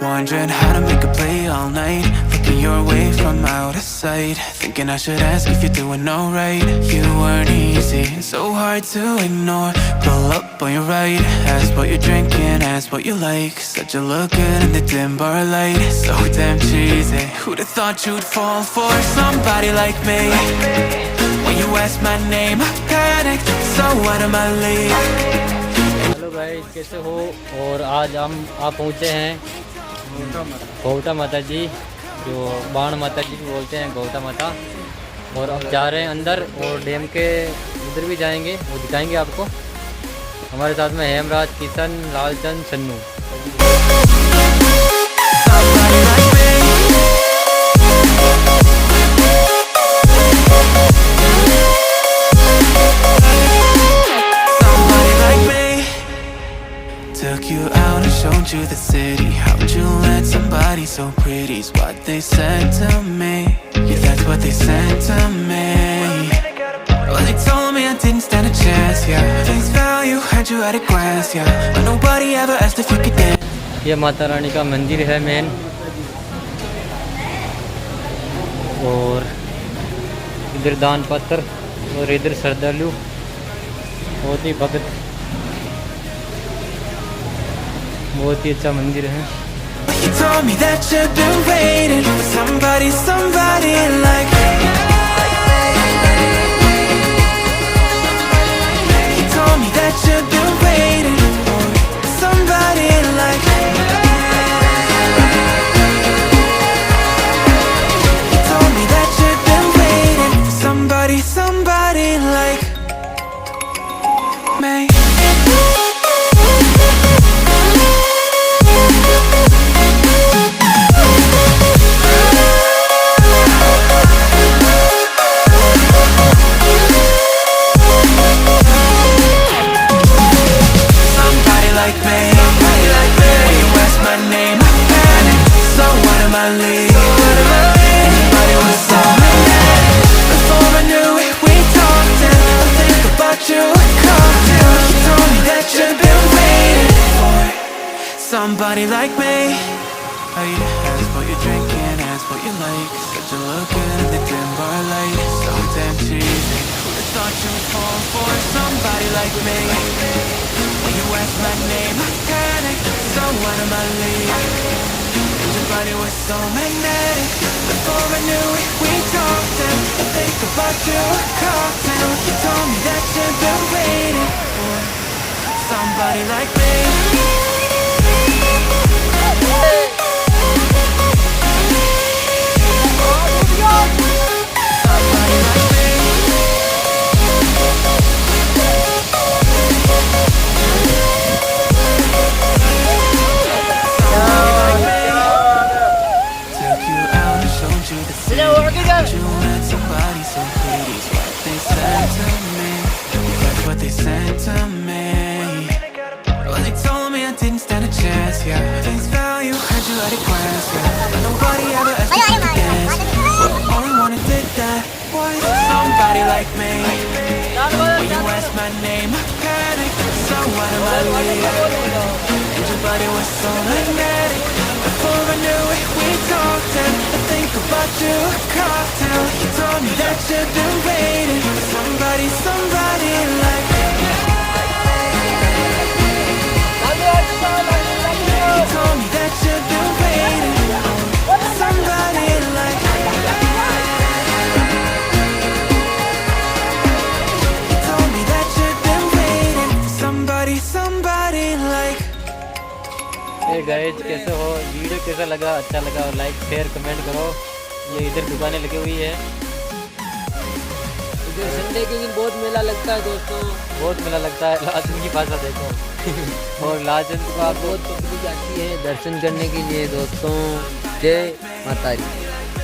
Wondering how to make a play all night, looking your way from out of sight, thinking I should ask if you're doing alright. You weren't easy, so hard to ignore. Pull up on your right, ask what you're drinking, ask what you like. Said you look good in the dim bar light, so damn cheesy. Who'd have thought you'd fall for somebody like me? When you asked my name, I panicked, so what am I late? Hello guys, कैसे हो? और आज आप पहुँचे हैं गौता माता जी, जो बाण माता जी भी बोलते हैं, गौता माता। और अब जा रहे हैं अंदर और डैम के उधर भी जाएंगे, वो दिखाएंगे आपको। हमारे साथ में Hemraj, Kishan, Lalchand, Sannu. Took you out and showed you the city. How'd you let somebody so pretty's what they said to me? Yeah, that's what they said to me. Well, they told me I didn't stand a chance, yeah. Face value, had you at a glance, yeah. But nobody ever asked if you could dance. ये माता रानी का मंदिर है main, और इधर दान पत्र और इधर श्रद्धालु, बहुत ही भक्त, बहुत ही अच्छा मंदिर है। You told me that you've been waiting for somebody like me. You told me that you've been waiting for somebody like me. You told me that you've been waiting for somebody like me. Somebody like me. Ask what you're drinking, ask what you like. Said you look good in the dim bar light, so damn cheesy. Who'd have thought you'd fall for somebody like me? When you ask my name, I panic, so what am I late? And your body was so magnetic. Before I knew it, we talked and I think about you a cocktail. You told me that you've been waiting for somebody like me. Like me, when you ask my name, I panic, so what am I late? And your body was so magnetic. Before I knew it, we talked and I think about you a cocktail. You told me that you've been waiting for somebody like me. You told me that you've been waiting for somebody like me. Guys, कैसे हो? Video कैसा लगा? अच्छा लगा और like share comment करो। ये इधर दुकानें लगी हुई है। इधर संडे के दिन बहुत मेला लगता है दोस्तों, बहुत मेला लगता है। लाचन की भाषा देखो। और लाचन का बहुत पब्लिक आती है दर्शन करने के लिए दोस्तों। जय माता दी।